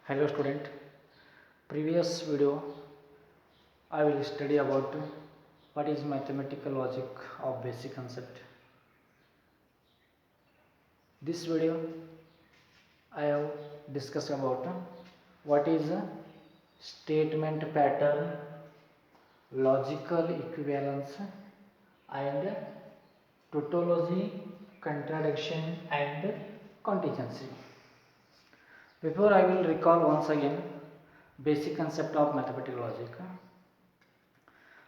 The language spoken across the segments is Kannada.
Hello student, previous video I will study about what is mathematical logic of basic concept. This video I have discussed about what is a statement pattern, logical equivalence and tautology, contradiction and contingency. Before I will recall once again basic concept of mathematical logic.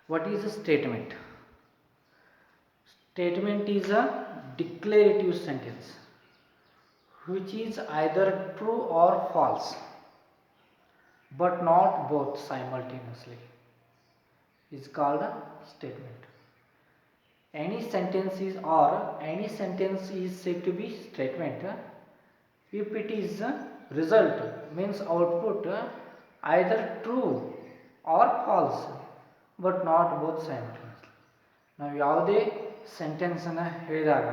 What is a statement? Statement is a declarative sentence which is either true or false but not both simultaneously is called a statement. Any sentence is said to be statement if it is result means output either true or false but not both simultaneously. ನಾವು ಯಾವುದೇ ಸೆಂಟೆನ್ಸನ್ನು ಹೇಳಿದಾಗ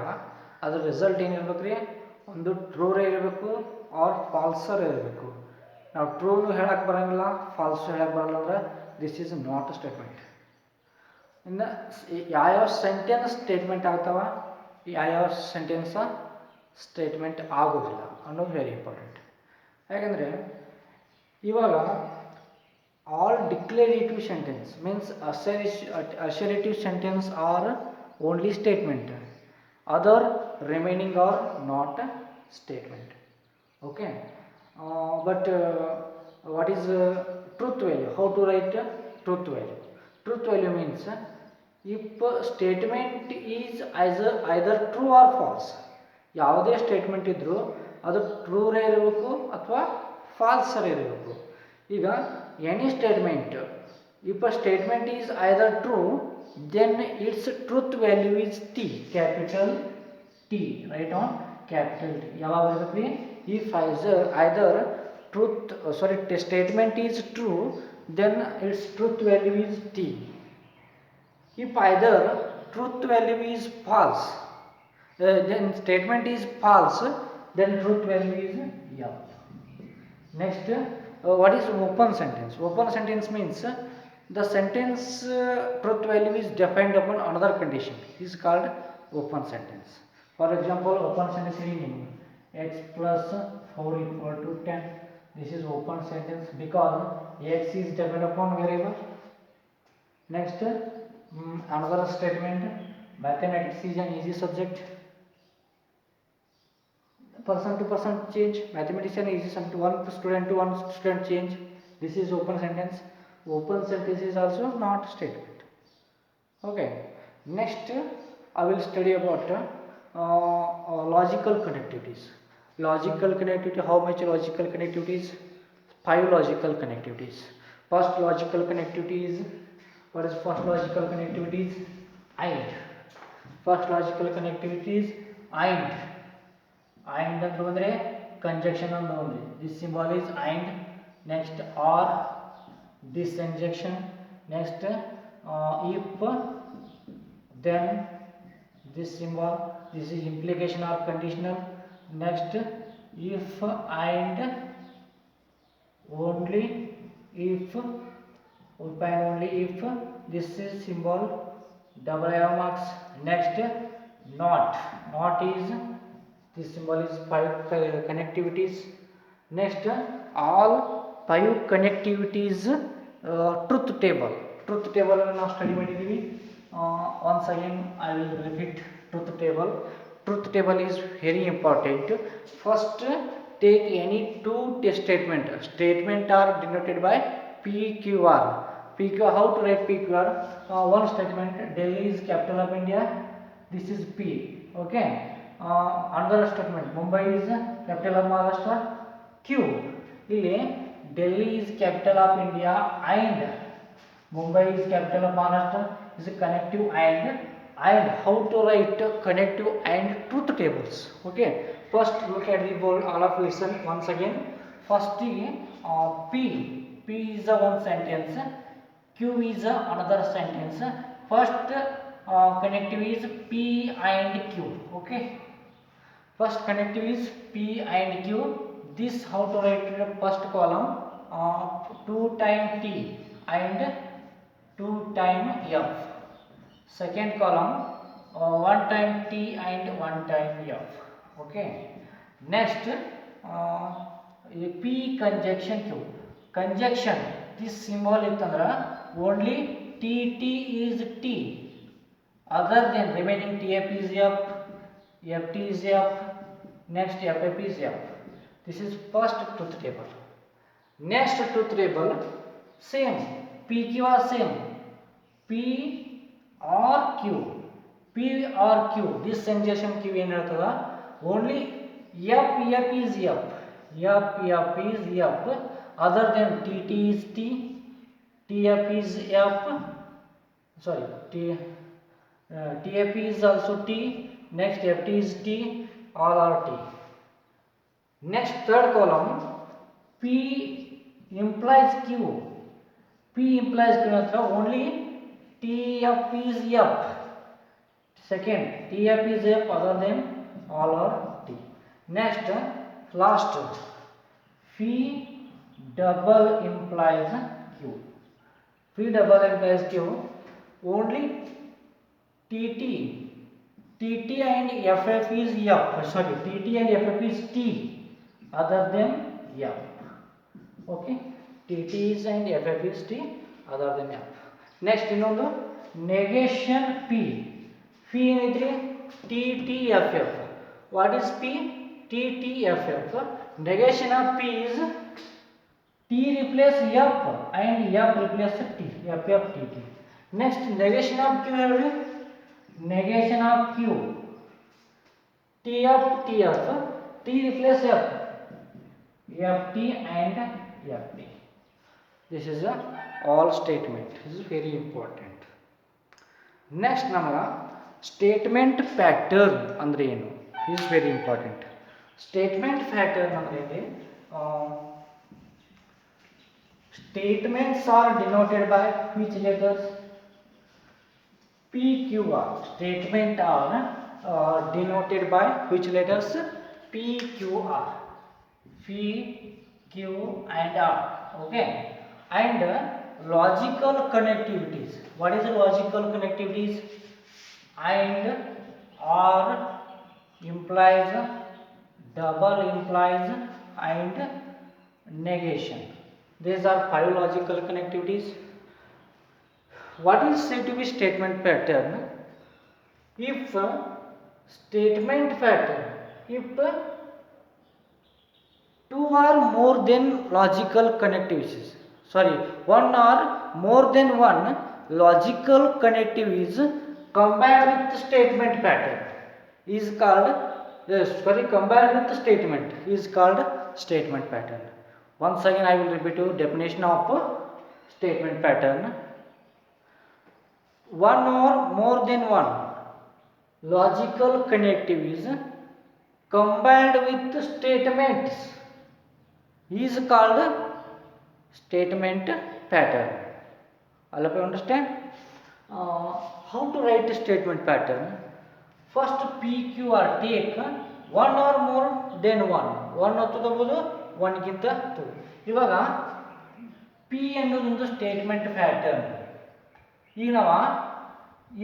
ಅದರ ರಿಸಲ್ಟ್ ಏನಿರ್ಬೇಕು ರೀ, ಒಂದು ಟ್ರೂರೇ ಇರಬೇಕು ಆರ್ ಫಾಲ್ಸರ್ ಇರಬೇಕು. ನಾವು ಟ್ರೂನು ಹೇಳಕ್ಕೆ ಬರೋಂಗಿಲ್ಲ, ಫಾಲ್ಸು ಹೇಳಕ್ಕೆ ಬರಲ್ಲ ಅಂದ್ರೆ this is not a statement. ಇನ್ನು ಯಾವ್ಯಾವ ಸೆಂಟೆನ್ಸ್ ಸ್ಟೇಟ್ಮೆಂಟ್ ಆಗ್ತಾವ, ಯಾವ್ಯಾವ ಸೆಂಟೆನ್ಸ ಸ್ಟೇಟ್ಮೆಂಟ್ ಆಗೋದಿಲ್ಲ ಅನ್ನೋದು ವೆರಿ ಇಂಪಾರ್ಟೆಂಟ್. ಯಾಕಂದರೆ ಇವಾಗ all declarative sentence means assertive sentence are only statement, other remaining are not statement. Okay, but what is truth value? How to write truth value? Truth value means if statement is either true or false, ಯಾವುದೇ ಸ್ಟೇಟ್ಮೆಂಟ್ ಇದ್ದರೂ ಅದು ಟ್ರೂರೇ ಇರಬೇಕು ಅಥವಾ ಫಾಲ್ಸರೇ ಇರಬೇಕು. ಈಗ any statement, if a statement is either true then its truth value is T, capital T, write on capital T. ಯಾವಾಗ ಬರಬೇಕು? if either statement is true then its truth value is T. if either truth value is false then statement is false, then truth value is F. Next, what is open sentence? Open sentence means the sentence truth value is defined upon another condition. This is called open sentence. For example, open sentence meaning x plus 4 equal to 10. This is open sentence because x is dependent upon variable. Next, another statement, mathematics is an easy subject. Person to person change, mathematician easy subject, one student to one student change. This is open sentence. Open sentence is also not statement. Okay, next I will study about logical connectivities. Logical connectivity, how much logical connectivities? 5 logical connectivities. First logical connectivity is, what is first logical connectivity is and. First logical connectivity is and. And ಅಂದ್ರೆ ಬಂದರೆ ಕಂಜಕ್ಷನ್ ಅಂತ ಬಂದರೆ this symbol is and. Next or this conjunction. Next if then this symbol, this is implication or conditional. Next if and only if this is symbol double arrow marks. Next not is, this symbol is 5 connectivities. Next all 5 connectivities truth table. Truth table ಅನ್ನು ನಾವು ಸ್ಟಡಿ ಮಾಡಿದ್ದೀವಿ. once again I will repeat truth table. Truth table is very important. First take any two statement are denoted by PQR. How to write PQR? One statement, Delhi is capital of India, this is P. Okay, another statement, Mumbai is capital of Maharashtra, Q. ಇಲ್ಲಿ Delhi is capital of India and Mumbai is capital of Maharashtra is a connective and how to write connective and truth tables. Okay, first look at the board, all of listen once again. First P is a one sentence, Q is a another sentence. First connective is P and Q. Okay, first connective is P and Q, this how to write the first column 2 time t and 2 time f. Second column 1 time t and 1 time f. Okay. Next p conjunction q. Conjunction this symbol ittandra only tt is t, other than remaining tf is f, ft is f, next ff is f. This is first truth table. Next truth table same, pq are same, p or q, p or q, this conjunction q ಏನು ಹೇಳ್ತದ only f is f, f is f, other than tt is t, tf is f, sorry tf is also t, next ft is t, all are t. Next third column p implies q, p implies q hatra only tf is f, second tf is f, other than all are t. Next last phi double implies q, phi double implies q only tt and ff is f, sorry tt and ff is t, other than f. Okay, tt is and ff is t, other than f. Next ಇನ್ನೊಂದು negation p, p ಏನಿದ್ರಿ ttff. What is p? ttff. Negation of p is t replace f and f replace t, ff tt. Next negation of q ಹೇಳ್ರಿ, negation of q tf tf, t replace f, ft and ft. This is a all statement. This is very important. Next namaga statement pattern andre ಏನು, this is very important. Statement pattern andre statements are denoted by which letters? P, Q, R. Statement are denoted by which letters? P, Q, R. P, Q and R. Okay. And logical connectivities. What is the logical connectivities? And, or implies, double implies, and negation. These are 5 logical connectivities. What is said to be statement pattern? If statement pattern, if 2 or more than logical connectivities, sorry, 1 or more than 1 logical connectivities combined with statement pattern is called, combined with statement is called statement pattern. Once again I will repeat you definition of statement pattern. 1 or more than 1 logical connectivities combined with statements is called statement pattern. All of you understand? How to write a statement pattern? First PQR take 1 or more than 1, 1 ಹತ್ತಬಹುದು 1 ಗಿಂತ ಹತ್ತು. ಇವಾಗ P ಅನ್ನೋದು ಒಂದು ಸ್ಟೇಟ್ಮೆಂಟ್ ಪ್ಯಾಟರ್ನ್. ಈಗ ನಾವು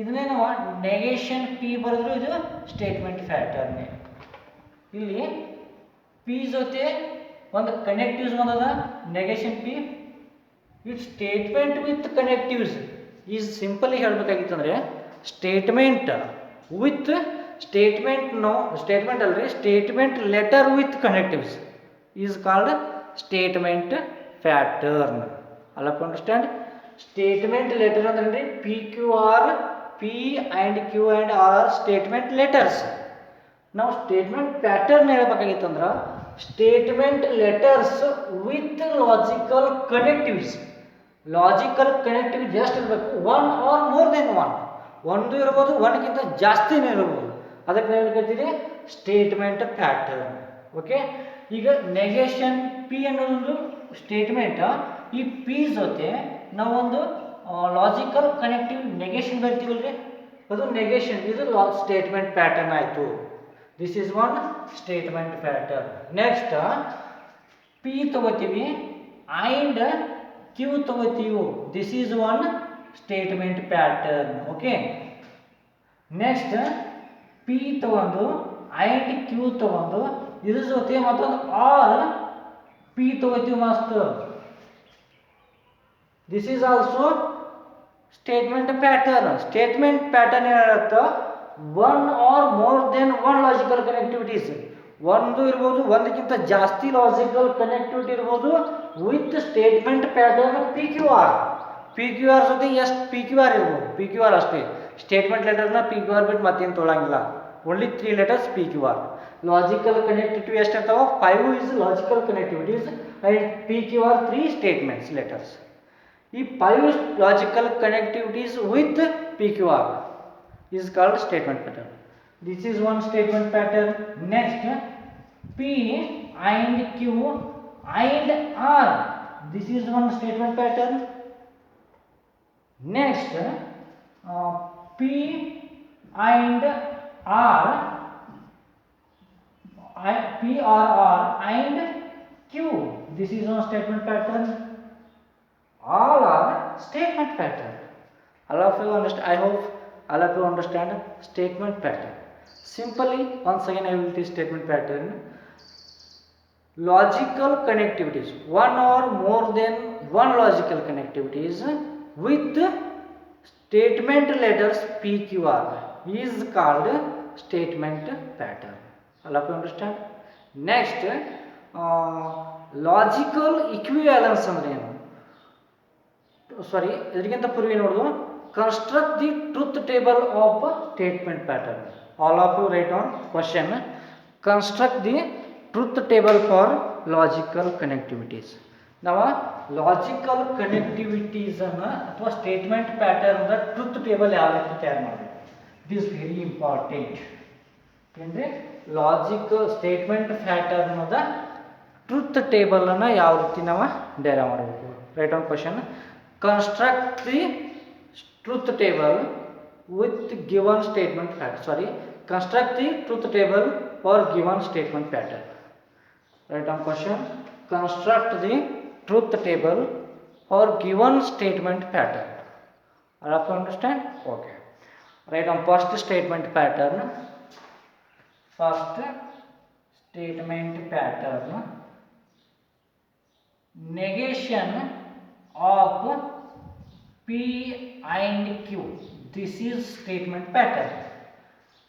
ಇದನ್ನೇ ನಾವು ನೆಗೇಷನ್ P ಬರೆದ್ರು ಇದು ಸ್ಟೇಟ್ಮೆಂಟ್ ಪ್ಯಾಟರ್ನ್. ಇಲ್ಲಿ P ಜೊತೆ ಒಂದು ಕನೆಕ್ಟಿವ್ಸ್ ಬಂದದ negation P, it statement with connectives is simply ಹೇಳಬೇಕಾಗಿತ್ತಂದ್ರೆ statement with statement, no statement ಅಲ್ರಿ, statement letter with connectives is called statement pattern. ಅಲ್ಲ ಅಂಡರ್ಸ್ಟ್ಯಾಂಡ್? ಸ್ಟೇಟ್ಮೆಂಟ್ ಲೆಟರ್ ಅಂದ್ರೆ P Q R, P and Q and R statement letters. ನಾವು ಸ್ಟೇಟ್ಮೆಂಟ್ ಪ್ಯಾಟರ್ನ್ ಹೇಳ್ಬೇಕಾಗಿತ್ತಂದ್ರೆ statement letters with logical connectives. Logical connective ಎಷ್ಟು ಇರಬೇಕು? 1 ಆರ್ ಮೋರ್ ದೆನ್ 1, ಒಂದು ಇರ್ಬೋದು, 1ಗಿಂತ ಜಾಸ್ತಿನೇ ಇರ್ಬೋದು. ಅದಕ್ಕೆ ನಾವು ಹೇಳ್ತೀವಿ ಸ್ಟೇಟ್ಮೆಂಟ್ ಪ್ಯಾಟರ್ನ್. ಓಕೆ, ಈಗ ನೆಗೇಷನ್ ಪಿ ಅನ್ನೋದೊಂದು ಸ್ಟೇಟ್ಮೆಂಟ್. ಈ ಪಿ ಜೊತೆ ನಾವೊಂದು ಲಾಜಿಕಲ್ ಕನೆಕ್ಟಿವ್ ನೆಗೇಷನ್ ಬರ್ತೀವಲ್ರಿ, ಅದು ನೆಗೇಷನ್, ಇದು ಸ್ಟೇಟ್ಮೆಂಟ್ ಪ್ಯಾಟರ್ನ್ ಆಯಿತು. This is one statement pattern. Next P ತಗೋತೀವಿ ಆ್ಯಂಡ್ ಕ್ಯೂ ತಗೋತೀವಿ. This is one statement pattern. Okay, next P ತಗೊಂಡು ಆ್ಯಂಡ್ ಕ್ಯೂ ತಗೊಂಡು ಇದ್ರ ಜೊತೆ ಮತ್ತೊಂದು ಆರ್ ಪಿ ತಗೋತೀವಿ ಮಸ್ತ್. This is also statement pattern. Statement pattern ಏನಿರುತ್ತೆ, one or more than one logical connectivities, ಒಂದು ಇರ್ಬೋದು ಒಂದಕ್ಕಿಂತ ಜಾಸ್ತಿ ಲಾಜಿಕಲ್ ಕನೆಕ್ಟಿವಿಟಿ ಇರ್ಬೋದು with statement pattern P Q R. P Q R ಜೊತೆ ಎಷ್ಟು ಪಿ ಕ್ಯೂ ಆರ್ ಇರ್ಬೋದು, ಪಿ ಕ್ಯೂ ಆರ್ ಅಷ್ಟೇ. ಸ್ಟೇಟ್ಮೆಂಟ್ ಲೆಟರ್ನ ಪಿ ಕ್ಯೂ ಆರ್ ಬಿಟ್ಟು ಮತ್ತೇನು ತೊಗೊಳಂಗಿಲ್ಲ, only 3 letters P Q R. Logical connectivity ಎಷ್ಟು ಇರ್ತಾವ, 5 is logical connectivities and P Q R 3 statements letters. ಈ 5 logical connectivities with P Q R is called statement pattern. This is one statement pattern. Next, P and Q and R. This is one statement pattern. Next, P and R, P or R and Q. This is one statement pattern. All are statement pattern. All of you understand? I hope all of you understand statement pattern. Simply, once again I will teach statement pattern. Logical connectivities, one or more than one logical connectivities with statement letters P, Q, R is called statement pattern. All of you understand? Next, logical equivalence ಅಂದ್ರೆ ಏನು? ಸಾರಿ, ಇದಕ್ಕಿಂತ ಪೂರ್ವ ನೋಡೋದು construct the truth table of statement pattern. All of you write on question. Construct the truth table for logical connectivities. Now logical connectivities ಅಥವಾ statement pattern the truth table ಯಾವ ರೀತಿ ತಯಾರು ಮಾಡಬೇಕು, ಇಟ್ ಈಸ್ ವೆರಿ ಇಂಪಾರ್ಟೆಂಟ್. ಅಂದರೆ logical statement pattern the truth table ಅನ್ನು ಯಾವ ರೀತಿ ನಾವು ಡೈರೈವ್ ಮಾಡಬೇಕು. Right on question. Construct the truth table with given statement pattern. Sorry, construct the truth table for given statement pattern. Write down question. Construct the truth table for given statement pattern. All of you understand? Okay. Write down first statement pattern. First statement pattern. Negation of P and Q. This is statement pattern.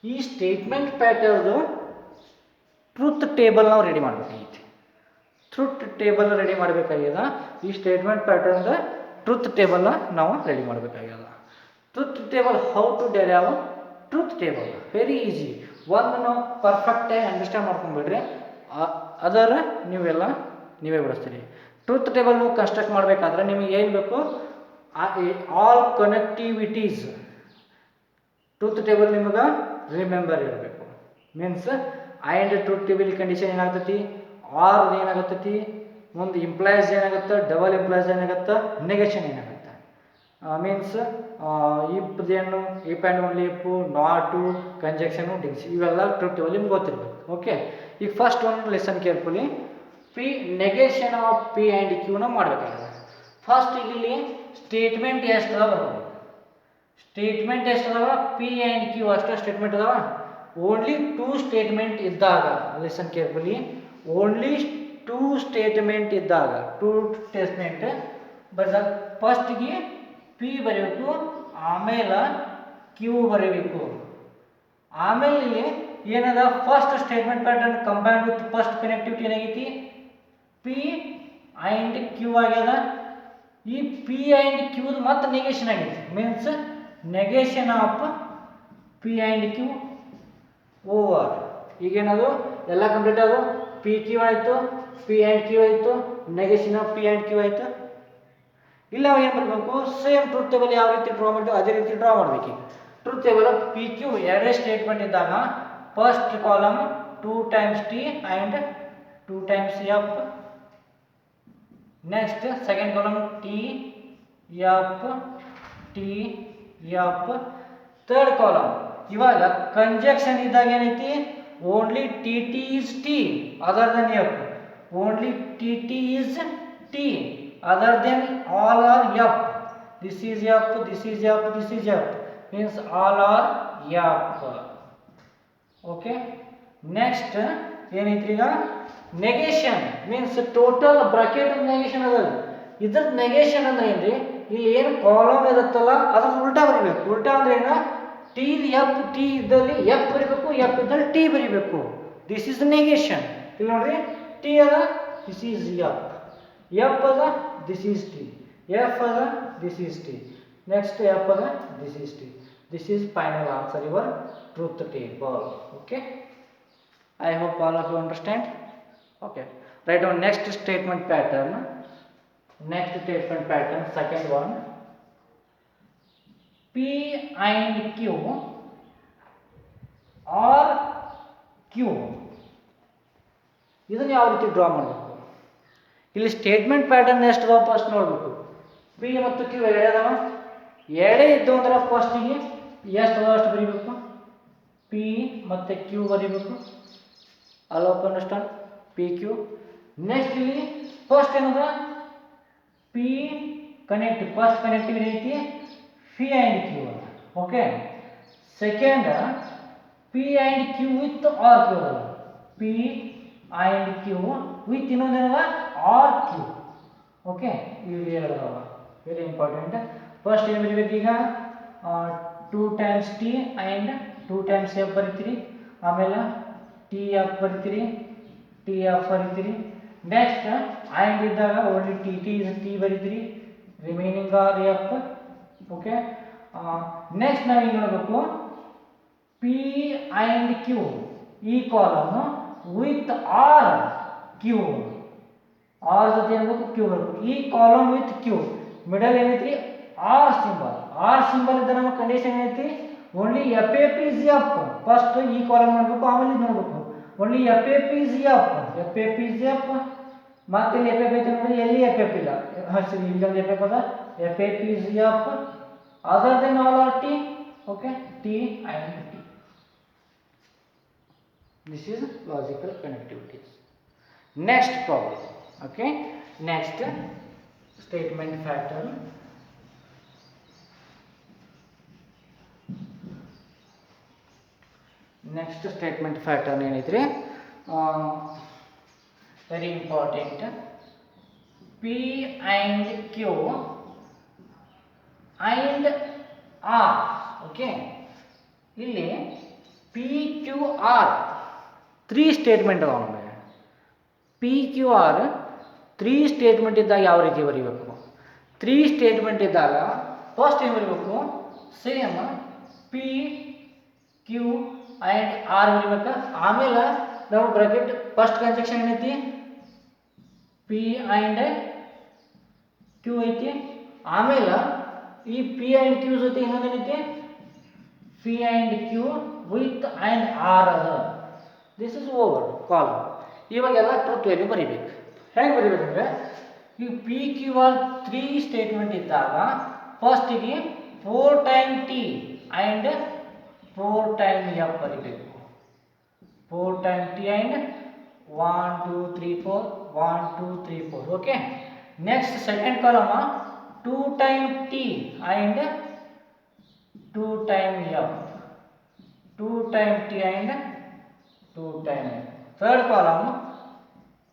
ಈ ಸ್ಟೇಟ್ಮೆಂಟ್ ಪ್ಯಾಟರ್ದು ಟ್ರೂತ್ ಟೇಬಲ್ ನಾವು ರೆಡಿ ಮಾಡಬೇಕಾಗಿತ್ತು. ಟ್ರೂತ್ ಟೇಬಲ್ ರೆಡಿ ಮಾಡಬೇಕಾಗ್ಯದ. ಈ ಸ್ಟೇಟ್ಮೆಂಟ್ ಪ್ಯಾಟರ್ನ್ದ ಟ್ರೂತ್ ಟೇಬಲ್ ನಾವು ರೆಡಿ ಮಾಡಬೇಕಾಗ್ಯದ. Truth table how to derive truth table, very easy. ಒಂದು ನಾವು ಪರ್ಫೆಕ್ಟಾಗಿ ಅಂಡರ್ಸ್ಟ್ಯಾಂಡ್ ಮಾಡ್ಕೊಂಡ್ಬಿಡ್ರಿ, ಅದರ ನೀವೇ ಬಿಡಿಸ್ತೀರಿ. ಟ್ರೂತ್ ಟೇಬಲ್ ನೀವು ಕನ್ಸ್ಟ್ರಕ್ಟ್ ಮಾಡಬೇಕಾದ್ರೆ ನಿಮಗೆ ಏನು ಬೇಕು, ಆಲ್ ಕನೆಕ್ಟಿವಿಟೀಸ್ ಟ್ರೂತ್ ಟೇಬಲ್ ನಿಮಗೆ ರಿಮೆಂಬರ್ ಇರಬೇಕು. Means and truth table condition ಏನಾಗ್ತೈತಿ, ಆರ್ ಏನಾಗತ್ತೈತಿ, ಮುಂದೆ ಇಂಪ್ಲಾಯ್ಸ್ ಏನಾಗುತ್ತೆ, ಡಬಲ್ ಇಂಪ್ಲಾಯ್ಸ್ ಏನಾಗುತ್ತೆ, ನೆಗೆಷನ್ ಏನಾಗುತ್ತೆ. ಮೀನ್ಸ್ ಇಪ್ಪದೇನು, ಇಪ್ ಆ್ಯಂಡ್ ಓನ್ಲಿ ಇಪ್ಪು, ನಾಟು, ಕಂಜಕ್ಷನು, ಡಿಗ್ಸ್, ಇವೆಲ್ಲ ಟ್ರೂತ್ ಟೇಬಲ್ ನಿಮ್ಗೆ ಗೊತ್ತಿರಬೇಕು. ಓಕೆ, ಈಗ ಫಸ್ಟ್ ಒಂದು listen carefully. P negation of P and ಕ್ಯೂನ ಮಾಡಬೇಕಾಗಿದೆ. ಫಸ್ಟ್ ಇಲ್ಲಿ ಸ್ಟೇಟ್ಮೆಂಟ್ ಎಷ್ಟು ಅದಾವ, ಸ್ಟೇಟ್ಮೆಂಟ್ ಎಷ್ಟು ಅದಾವ, ಪಿ ಆ್ಯಂಡ್ ಕ್ಯೂ ಅಷ್ಟು ಸ್ಟೇಟ್ಮೆಂಟ್ ಅದಾವ. ಓನ್ಲಿ 2 ಸ್ಟೇಟ್ಮೆಂಟ್ ಇದ್ದಾಗ, ಲಿಸನ್ ಕೇರ್ಫುಲಿ, ಓನ್ಲಿ 2 ಸ್ಟೇಟ್ಮೆಂಟ್ ಇದ್ದಾಗ, 2 ಸ್ಟೇಟ್ಮೆಂಟ್ ಬರೆದಾಗ ಫಸ್ಟ್ಗೆ ಪಿ ಬರೀಬೇಕು, ಆಮೇಲೆ ಕ್ಯೂ ಬರೀಬೇಕು. ಆಮೇಲೆ ಇಲ್ಲಿ ಏನದ, first statement pattern combined with first connectivity ಏನಾಗೈತಿ, ಪಿ ಆ್ಯಂಡ್ ಕ್ಯೂ ಆಗ್ಯದ. ಈ ಪಿ ಆ್ಯಂಡ್ ಕ್ಯೂದು ಮತ್ತೆ ನೆಗೆಷನ್ ಆಗೈತಿ. Means negation of P and Q over. ಈಗೇನದು ಎಲ್ಲ ಕಂಪ್ಲೀಟ್ ಅದು. ಪಿ ಕ್ಯೂ ಆಯಿತು, ಪಿ ಆ್ಯಂಡ್ ಕ್ಯೂ ಆಯಿತು, negation of P and Q ಆಯಿತು. ಇಲ್ಲ ಏನು ಬರಬೇಕು, ಸೇಮ್ ಟ್ರೂತ್ ಟೇಬಲ್ ಯಾವ ರೀತಿ ಡ್ರಾ ಮಾಡ್ತೀವಿ ಅದೇ ರೀತಿ ಡ್ರಾ ಮಾಡಬೇಕು. ಟ್ರೂತ್ ಟೇಬಲ್ ಪಿ ಕ್ಯೂ ಎರಡೇ ಸ್ಟೇಟ್ಮೆಂಟ್ ಇದ್ದಾಗ first column 2 times T and 2 times F. Next second column T F T F. Third column ಇವಾಗ ಕಂಜಕ್ಷನ್ ಇದ್ದಾಗ ಏನೈತಿ, only T T is T other than F. only TT is T, other than all are F. This is F, this is F, this is F, means all are F. Okay. Next ಏನೈತ್ರಿ ಈಗ negation means total bracket negation ಅದಲ್ಲ. ಇದ್ರ ನೆಗೇಷನ್ ಅಂದ್ರೆ ಏನ್ರಿ, ಇಲ್ಲಿ ಏನು ಕಾಲಮ್ ಇರುತ್ತಲ್ಲ ಅದ್ರ ಉಲ್ಟಾ ಬರಿಬೇಕು. ಉಲ್ಟಾ ಅಂದ್ರೆ ಏನು, ಟಿ ಎಫ್, ಟಿ ಇದ್ದಲ್ಲಿ ಎಫ್ ಬರಿಬೇಕು, ಎಫ್ ಇದ್ದಲ್ಲಿ ಟಿ ಬರಿಬೇಕು. This is negation. ಇಲ್ಲಿ ನೋಡ್ರಿ, ಟಿ ಅದ, ದಿಸ್ ಈಸ್ ಎಫ್, ಎಫ್ ಅದ, ದಿಸ್ ಈಸ್ ಟಿ, ಎಫ್ ಅದ, this is T, next F ಅದ, this is T. This is final answer, your truth table. Okay, I hope all of you understand. Okay, write down next statement pattern. Next statement pattern, second one, P and Q or Q. ಇದನ್ನು ಯಾವ ರೀತಿ ಡ್ರಾ ಮಾಡಬೇಕು? ಇಲ್ಲಿ ಸ್ಟೇಟ್ಮೆಂಟ್ ಪ್ಯಾಟರ್ನ್ ಎಷ್ಟು ಅದಾವ ಫಸ್ಟ್ ನೋಡಬೇಕು. ಪಿ ಮತ್ತು ಕ್ಯೂ ಎರಡೇ ಅದಾವ. ಎರಡೇ ಇದ್ದು ಅಂದ್ರೆ ಫಸ್ಟಿಗೆ ಎಷ್ಟು ಅದಾವ ಅಷ್ಟು ಬರೀಬೇಕು. ಪಿ ಮತ್ತು ಕ್ಯೂ ಬರೀಬೇಕು. All of understand, P Q. Next ಇಲ್ಲಿ ಫಸ್ಟ್ ಏನದ, ಪಿ ಕನೆಕ್ಟ್, ಫಸ್ಟ್ ಕನೆಕ್ಟಿವ್ ಐತಿ ಪಿ ಆ್ಯಂಡ್ ಕ್ಯೂ ಅದ. Okay. Second P and Q with or Q ಅದ. ಪಿ ಆ್ಯಂಡ್ ಕ್ಯೂ ವಿತ್ ಇನ್ನೊಂದೇನದ ಆರ್ ಕ್ಯೂ. ಓಕೆ, ಇವು ಎರಡದವ, ವೆರಿ ಇಂಪಾರ್ಟೆಂಟ್. ಫಸ್ಟ್ ಏನು ಬರೀಬೇಕು ಈಗ, 2 times T and 2 times F ಬರಿತೀರಿ. ಆಮೇಲೆ ಟಿ ಎಫ್ ಬರಿತೀರಿ, ಟಿ ಎಫ್ ಬರಿತೀರಿ. ನೆಕ್ಸ್ಟ್ ಆ್ಯಂಡ್ ಇದ್ದಾಗ ಓನ್ಲಿ ಟಿ ಟಿ ಟಿ ಬರಿತೀರಿ, remaining or F. Okay. Next ನಾವೇನು ನೋಡಬೇಕು, ಪಿ ಆ್ಯಂಡ್ ಕ್ಯೂ ಈ column with or Q. R ಜೊತೆ ಏನ್ಬೇಕು, ಕ್ಯೂ ಬರಬೇಕು. ಈ ಕಾಲಮ್ ವಿತ್ ಕ್ಯೂ ಮಿಡಲ್ ಏನೈತಿ, ಆರ್ ಸಿಂಬಲ್. ಆರ್ ಸಿಂಬಲ್ ಇದ್ದ ನಮ್ಮ ಕಂಡೀಷನ್ ಏನೈತಿ, only F A P is F. First ಈ ಕಾಲಮ್ ನೋಡ್ಬೇಕು, ಆಮೇಲೆ ಇದು ನೋಡ್ಬೇಕು. Only F A P is F, F A P is F. ಮತ್ತೆ ಇಲ್ಲಿ ಎಫ್ ಎ ಪಿ ಐತೆ ನೋಡಿ, ಎಲ್ಲಿ ಎಫ್ ಎ ಪಿ ಇಲ್ಲ. ಸರಿ, ಇಲ್ಲೊಂದು ಎಫ್ ಎಫ್ ಅದ, F A P is F other than all are T. Okay, T and T. This is logical connectivities. Next problem. Okay, next statement pattern. Next statement pattern ಏನೈತ್ರಿ, very important. P and Q and R. Okay, ಇಲ್ಲಿ P Q R 3 ಸ್ಟೇಟ್ಮೆಂಟ್ ಅದಾವ ನಮಗೆ. ಪಿ ಕ್ಯೂ ಆರ್ 3 ಸ್ಟೇಟ್ಮೆಂಟ್ ಇದ್ದಾಗ ಯಾವ ರೀತಿ ಬರೀಬೇಕು? 3 ಸ್ಟೇಟ್ಮೆಂಟ್ ಇದ್ದಾಗ ಫಸ್ಟ್ ಏನು ಬರೀಬೇಕು, same P Q and R ಬರೀಬೇಕು. ಆಮೇಲೆ ನಾವು ಬ್ರಾಕೆಟ್ ಫಸ್ಟ್ ಕಂಜಕ್ಷನ್ ಏನೈತಿ, ಪಿ ಆ್ಯಂಡ್ ಕ್ಯೂ ಐತಿ. ಆಮೇಲೆ ಈ ಪಿ ಆ್ಯಂಡ್ ಕ್ಯೂ ಜೊತೆ ಇನ್ನೊಂದೇನೈತಿ, P and Q with and R ಅದ. This is over column. ಇವಾಗೆಲ್ಲ ಟ್ರೂತ್ ವ್ಯಾಲ್ಯೂ ಬರೀಬೇಕು. ಹೆಂಗೆ ಬರೀಬೇಕಂದ್ರೆ, ಈ ಪಿ ಕ್ಯೂ ಆರ್ 3 ಸ್ಟೇಟ್ಮೆಂಟ್ ಇದ್ದಾಗ ಫಸ್ಟಿಗೆ 4 time T and 4 time F ಬರೀಬೇಕು. 4 ಟೈಮ್ ಟಿ ಆ್ಯಂಡ್ 1 2 3 4 1 2 3 4. ಓಕೆ. Next second column 2 time T and 2 time F, 2 time T and 2 time F. Third column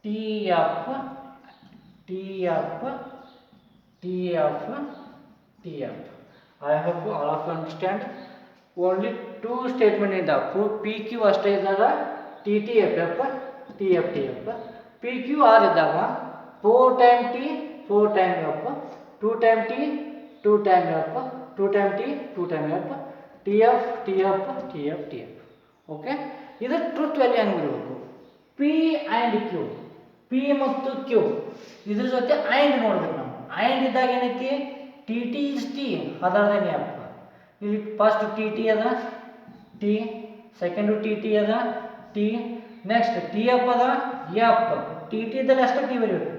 T F, T F, T F, T F. I hope all of you understand. Only 2 statement ಇದ್ದಾವೆ. ಪಿ ಕ್ಯೂ ಅಷ್ಟೇ ಇದ್ದಾಗ T T F F, T F T F. P Q R ಇದ್ದಾಗ 4 time T 4 time F, 2 time T 2 time F, 2 time T 2 time F, T F T F T F T F. Okay. ಇದು ಟ್ರೂತ್ ವ್ಯಾಲ್ಯೂ ಹೆಂಗೆ ಬರಬೇಕು, ಪಿ ಆ್ಯಂಡ್ ಕ್ಯೂ, ಪಿ ಮತ್ತು ಕ್ಯೂ ಇದ್ರ ಜೊತೆ ಆ್ಯಂಡ್ ನೋಡ್ಬೇಕು ನಾವು. ಆ್ಯಂಡ್ ಇದ್ದಾಗ ಏನೈತಿ, T T is T other than F. ಇಲ್ಲಿ ಫಸ್ಟ್ ಟಿ ಟಿ ಅದ, ಟಿ. ಸೆಕೆಂಡು ಟಿ ಟಿ ಅದ, ಟಿ. ನೆಕ್ಸ್ಟ್ ಟಿ ಎಫ್ ಅದ, ಎಫ್. ಟಿ ಟಿ ಇದ್ದಲ್ಲಿ ಅಷ್ಟೇ ಟಿ ಬರೀಬೇಕು.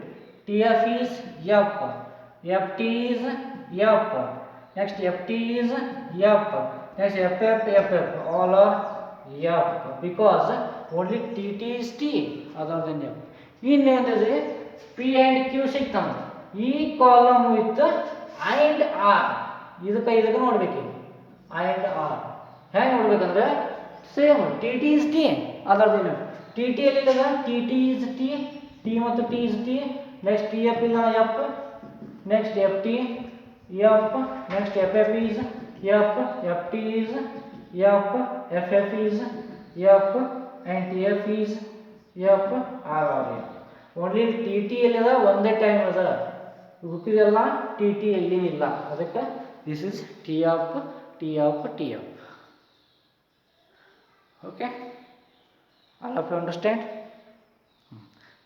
T F is F, F T is F. Next F T is F. Next F F F F all or F, because only T T is T other than F. ಇನ್ನೇನಿದೆ ಪಿ ಆ್ಯಂಡ್ ಕ್ಯೂ ಸಿಕ್ತಮ್ಮ ಈ ಕಾಲಮ್ ವಿತ್ ಆ್ಯಂಡ್ ಆರ್ ಇದಕ್ಕೆ ನೋಡ್ಬೇಕು ಆ್ಯಂಡ್ ಆರ್ ಹೆಂಗೆ ನೋಡ್ಬೇಕಂದ್ರೆ same T T is T ಅದರದ್ದೇನು ಟಿ ಟಿ ಎಲ್ಲಿಲ್ಲ T T is T T ಮತ್ತು T is T next T F ಇಲ್ಲ F next F T F next F F is F F T is F F F is F and T F is F or or F only T T ಎಲ್ಲಿದೆ ಒಂದೇ ಟೈಮ್ ಅದ ಉಳಿದಿದೆಲ್ಲ ಟಿ ಟಿ ಎಲ್ಲಿ ಇಲ್ಲ ಅದಕ್ಕೆ this is T of T of T of okay all of you understand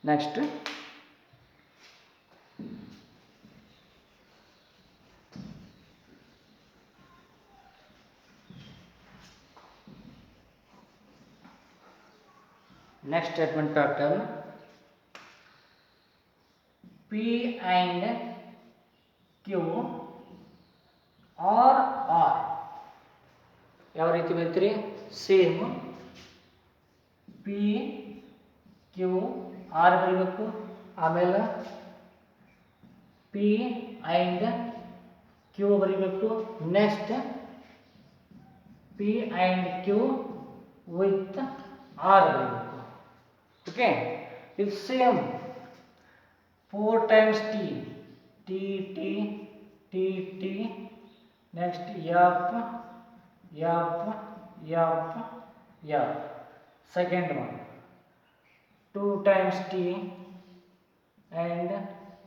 next statement pattern P and Q or R ಯಾವ ರೀತಿ ಬರೀತೀರಿ ಸೇಮ್ ಪಿ ಕ್ಯೂ ಆರ್ ಬರೀಬೇಕು ಆಮೇಲೆ ಪಿ ಆ್ಯಂಡ್ ಕ್ಯೂ ಬರೀಬೇಕು next P and Q with R ಬರೀಬೇಕು ಓಕೆ ಇದು same 4 times T T T T T next F F, F, F. Second one, 2 times T and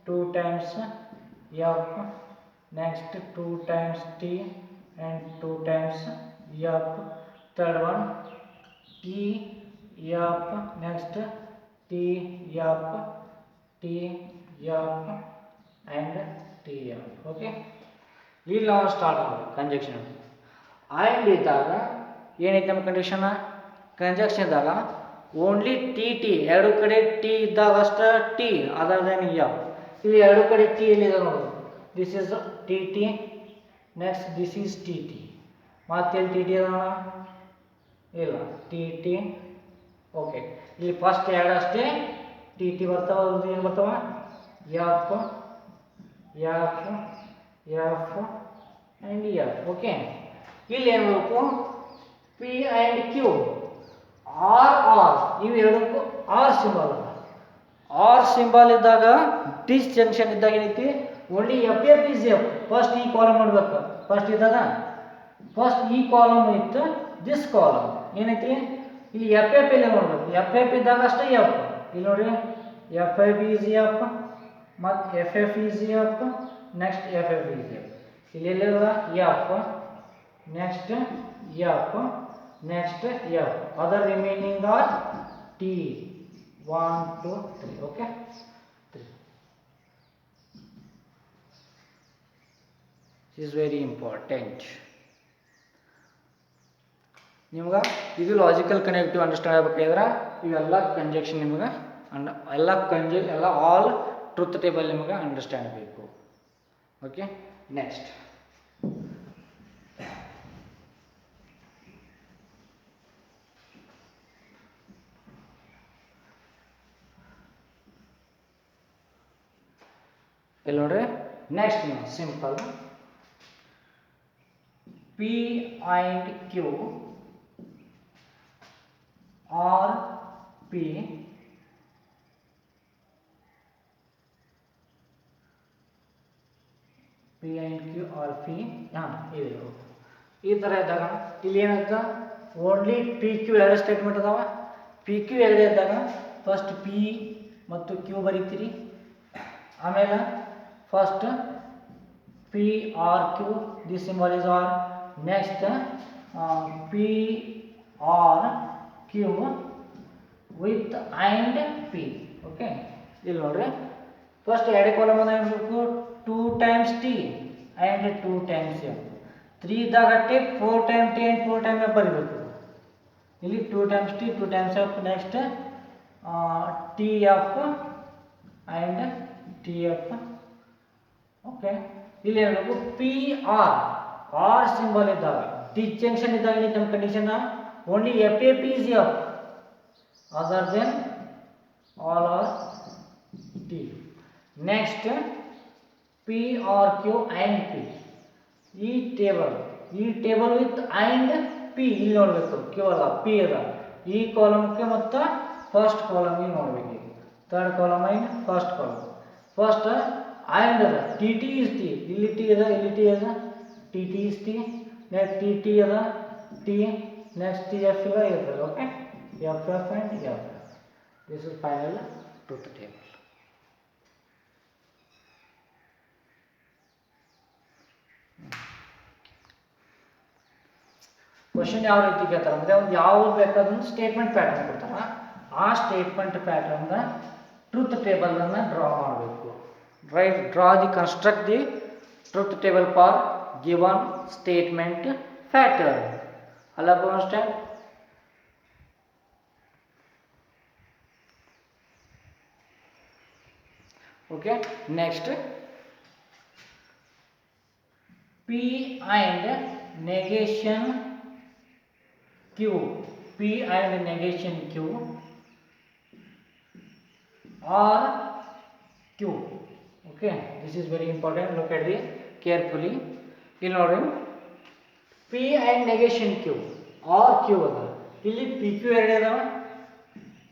2 times F. Next 2 times T and 2 times F. Third one, T, F. Next T, F, T, F and T, F. Okay. We'll now start our conjunction. And ಇದ್ದಾಗ ಏನೈತೆ ನಮ್ಮ ಕಂಡೀಷನ್ ಕಂಜಕ್ಷನ್ ಇದ್ದಾಗ ಓನ್ಲಿ ಟಿ ಟಿ ಎರಡು ಕಡೆ ಟಿ ಇದ್ದಾಗ ಅಷ್ಟೇ ಟಿ ಅದರ್ದೇನು ಎಫ್ ಇಲ್ಲಿ ಎರಡು ಕಡೆ ಟಿ ಎಲ್ಲಿದೆ ನೋಡು this is T T next this is T T ಮತ್ತೆಲ್ಲಿ ಟಿ ಟಿ ಅದ ಇಲ್ಲ ಟಿ ಟಿ ಓಕೆ ಇಲ್ಲಿ ಫಸ್ಟ್ ಎರಡು ಅಷ್ಟೇ ಟಿ ಟಿ ಬರ್ತಾವ ಏನು ಬರ್ತಾವ F F F and F okay ಇಲ್ಲಿ ಏನು ಮಾಡಬೇಕು P and Q or or ಇವು ಎರಡಕ್ಕೂ ಆರ್ ಸಿಂಬಲ್ ಆರ್ ಸಿಂಬಲ್ ಇದ್ದಾಗ ಡಿಸ್ ಜಂಕ್ಷನ್ ಇದ್ದಾಗ ಏನೈತಿ only F F is F first ಈ ಕಾಲಮ್ ನೋಡ್ಬೇಕು ಫಸ್ಟ್ ಇದ್ದಾಗ ಫಸ್ಟ್ ಈ ಕಾಲಮ್ ಇತ್ತು ದಿಸ್ ಕಾಲಮ್ ಏನೈತಿ ಇಲ್ಲಿ ಎಫ್ ಎಫ್ ಇಲ್ಲ ನೋಡ್ಬೇಕು ಎಫ್ ಎಫ್ ಇದ್ದಾಗ ಅಷ್ಟೇ ಎಫ್ ಇಲ್ಲಿ ನೋಡ್ರಿ ಎಫ್ ಎಫ್ ಈಸ್ ಎಫ್ ಮತ್ತು F F is F next F F is F ಇಲ್ಲಿ ಎಲ್ಲಿಲ್ಲ F next F, next F, other remaining are T, 1, 2, 3, okay, 3. This is very important. ನಿಮ್ಗೆ ಇದು ಲಾಜಿಕಲ್ ಕನೆಕ್ಟಿವ್ ಅಂಡರ್ಸ್ಟ್ಯಾಂಡ್ ಆಗಬೇಕಾದ್ರೆ ಇವೆಲ್ಲ ಕಂಜಕ್ಷನ್ ನಿಮ್ಗೆ ಎಲ್ಲ ಆಲ್ ಟ್ರೂತ್ ಟೇಬಲ್ ನಿಮ್ಗೆ ಅಂಡರ್ಸ್ಟ್ಯಾಂಡ್ ಬೇಕು ಓಕೆ ನೆಕ್ಸ್ಟ್ ಇಲ್ಲಿ ನೋಡ್ರಿ next simple P and Q R P P and Q R P ಹಾಂ ಇದೆ ಈ ಥರ ಇದ್ದಾಗ ಇಲ್ಲಿ ಏನಾಗ್ತದೆ ಓನ್ಲಿ ಪಿ ಕ್ಯೂ ಎರಡು ಸ್ಟೇಟ್ಮೆಂಟ್ ಅದಾವ ಪಿ ಕ್ಯೂ ಎರಡು ಇದ್ದಾಗ ಫಸ್ಟ್ ಪಿ ಮತ್ತು ಕ್ಯೂ ಬರೀತೀರಿ ಆಮೇಲೆ first P R Q this symbol is R next P R Q with and P okay ಇಲ್ಲಿ ನೋಡ್ರಿ ಫಸ್ಟ್ ಎರಡು ಕಾಲಮ್ ಅದ ಏನ್ಬೇಕು 2 times T and 2 times F 3 ಇದ್ದಾಗ T 4 times T and 4 times F ಬರೀಬೇಕು ಇಲ್ಲಿ 2 times T 2 times F next T F and T F okay ಇಲ್ಲಿ ಹೇಳಬೇಕು ಪಿ ಆರ್ ಆರ್ ಸಿಂಬಲ್ ಇದ್ದಾಗ ಡಿಸ್ಜಂಕ್ಷನ್ ಇದ್ದಾಗ ನಮ್ಮ condition only F A P is F other than all are T. Next P or Q and P. ಈ ಟೇಬಲ್ ವಿತ್ ಅಂಡ್ P ಇಲ್ಲಿ ನೋಡಬೇಕು, Q ಅಲ್ಲ P ಅದ. ಈ ಕಾಲಮ್ಗೆ ಮತ್ತು ಫಸ್ಟ್ ಕಾಲಮ್ಗೆ ನೋಡಬೇಕು. Third column and first column. First and ಅದ, ಟಿ ಟಿ ಇಸ್ ಟಿ, ಇಲ್ಲಿ ಟಿ ಅದ, ಇಲ್ಲಿ ಟಿ ಅದ, T T is T. Next T T ಅದ, ಟಿ. ನೆಕ್ಸ್ಟ್ ಟಿ ಎಫ್ ಇಲ್ಲ ಇರ್ತದೆ. Okay, F F and F. This is final truth table. Question ಯಾವ ರೀತಿ ಕೇಳ್ತಾರೆ ಅಂದರೆ, ಒಂದು ಯಾವ್ದು ಬೇಕಾದ್ರೂ ಸ್ಟೇಟ್ಮೆಂಟ್ ಪ್ಯಾಟರ್ನ್ ಕೊಡ್ತಾರೆ, ಆ ಸ್ಟೇಟ್ಮೆಂಟ್ ಪ್ಯಾಟರ್ನ್ ಟ್ರೂತ್ ಟೇಬಲ್ ಅನ್ನು ಡ್ರಾ ಮಾಡಬೇಕು. Right, draw the construct the truth table for given statement pattern. ಅಲ್ಲ understand? Okay, next P and negation Q. P and negation Q or Q. Okay, this is very important. Look at this carefully. ಇಲ್ಲಿ ನೋಡಿ, P and negation Q or Q ಅದ. ಇಲ್ಲಿ ಪಿ ಕ್ಯೂ ಎರಡು ಅದಾವ,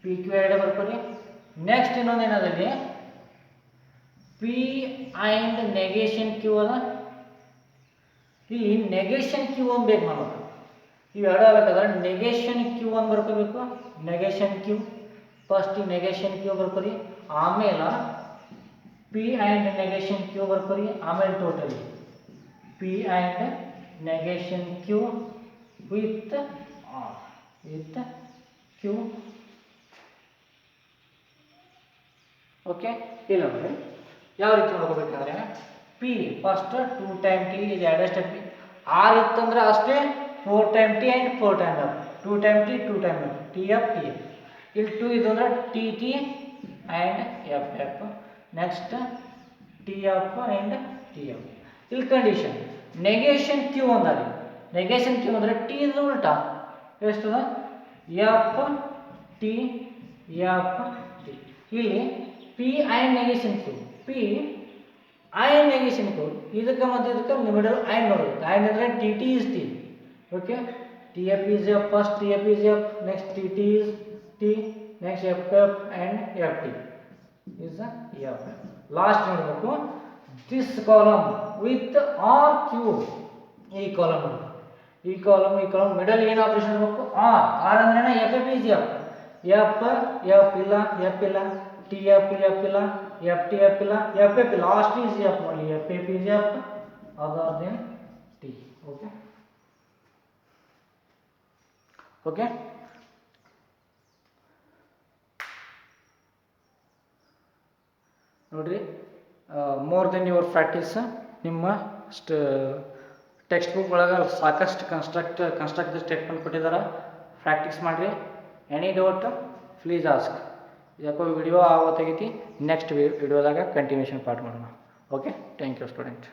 ಪಿ ಕ್ಯೂ ಎರಡು ಬರ್ಕೊಳ್ಳಿ. ನೆಕ್ಸ್ಟ್ ಇನ್ನೊಂದು ಏನದಲ್ಲಿ P and negation Q ಅದ. ಇಲ್ಲಿ ನೆಗೇಷನ್ ಕ್ಯೂ ಒಂದು ಬೇಕು ನಮಗೆ. ಇವೆರಡು ಆಗಬೇಕಾದ್ರೆ ನೆಗೇಷನ್ ಕ್ಯೂ ಒಂದು ಬರ್ಕೋಬೇಕು. Negation Q first negation Q ಬರ್ಕೊರಿ, ಆಮೇಲೆ ಪಿ ಆ್ಯಂಡ್ ನೆಗೇಷನ್ ಕ್ಯೂ ಬರ್ಕೊರಿ, ಆಮೇಲೆ totally P and negation Q with Q. Okay, ಇಲ್ಲ ನೋಡಿ ಯಾವ ರೀತಿ ನೋಡ್ಕೋಬೇಕಾದ್ರೆ ಪಿ ಫಸ್ಟ್ 2 ಟೈಮ್ ಟಿ, ಇದು ಎರಡೇ ಸ್ಟೆಪ್. ಆರ್ ಇತ್ತಂದ್ರೆ ಅಷ್ಟೇ 4 time T and 4 time F, 2 time T 2 time F, T F T F. ಇಲ್ಲಿ 2 ಇದು ಅಂದ್ರೆ T T and F F. Next T F and T F. ಇಲ್ಲಿ ಕಂಡೀಷನ್ ನೆಗೇಷನ್ ಕ್ಯೂ ಅಂದಲ್ಲಿ, ನೆಗೇಷನ್ ಕ್ಯೂ ಅಂದರೆ ಟಿ ಇದು ಉಲ್ಟಾ ಎಷ್ಟದ ಎಫ್ ಟಿ ಎಫ್ ಟಿ. ಇಲ್ಲಿ P and negation Q, P and negation Q, ಇದಕ್ಕೆ ಮತ್ತು ಇದಕ್ಕೆ ಮಿಡಲ್ ಆ್ಯಂಡ್ ನೋಡಬೇಕು. ಆ್ಯಂಡ್ ಅಂದರೆ T T is T. Okay, T F is F, first T F is F, next T T is T, next F F and F T is F. Last ನೋಡಬೇಕು this column with or Q. ಈ ಕಾಲಮ್ ಈ ಕಾಲಮ್ ಈ ಕಾಲಮ್ ಮಿಡಲ್ ಏನು ಆಪರೇಷನ್ ಇರಬೇಕು? ಆರ್. ಆರ್ ಅಂದ್ರೆ F F is F, F F ಇಲ್ಲ, ಎಫ್ ಇಲ್ಲ, ಟಿ ಎಫ್ ಎಫ್ ಇಲ್ಲ, ಎಫ್ ಟಿ ಎಫ್ ಇಲ್ಲ, ಎಫ್ ಎಫ್ ಇಲ್ಲ, last is F only, F F is F other than T. Okay, okay. ನೋಡ್ರಿ, ಮೋರ್ ದೆನ್ ಯುವರ್ ಪ್ರಾಕ್ಟೀಸ್. ನಿಮ್ಮ ಟೆಕ್ಸ್ಟ್ ಬುಕ್ ಒಳಗೆ ಸಾಕಷ್ಟು ಕನ್ಸ್ಟ್ರಕ್ಟ್ ಸ್ಟೇಟ್ಮೆಂಟ್ ಕೊಟ್ಟಿದ್ದಾರೆ, ಪ್ರಾಕ್ಟೀಸ್ ಮಾಡಿರಿ. Any doubt please ask. ಯಾಕೋ ವಿಡಿಯೋ ಆವತ್ತಾಗೈತಿ, ನೆಕ್ಸ್ಟ್ ವಿಡಿಯೋದಾಗ ಕಂಟಿನ್ಯೂಷನ್ ಪಾರ್ಟ್ ಮಾಡೋಣ. Okay, thank you student.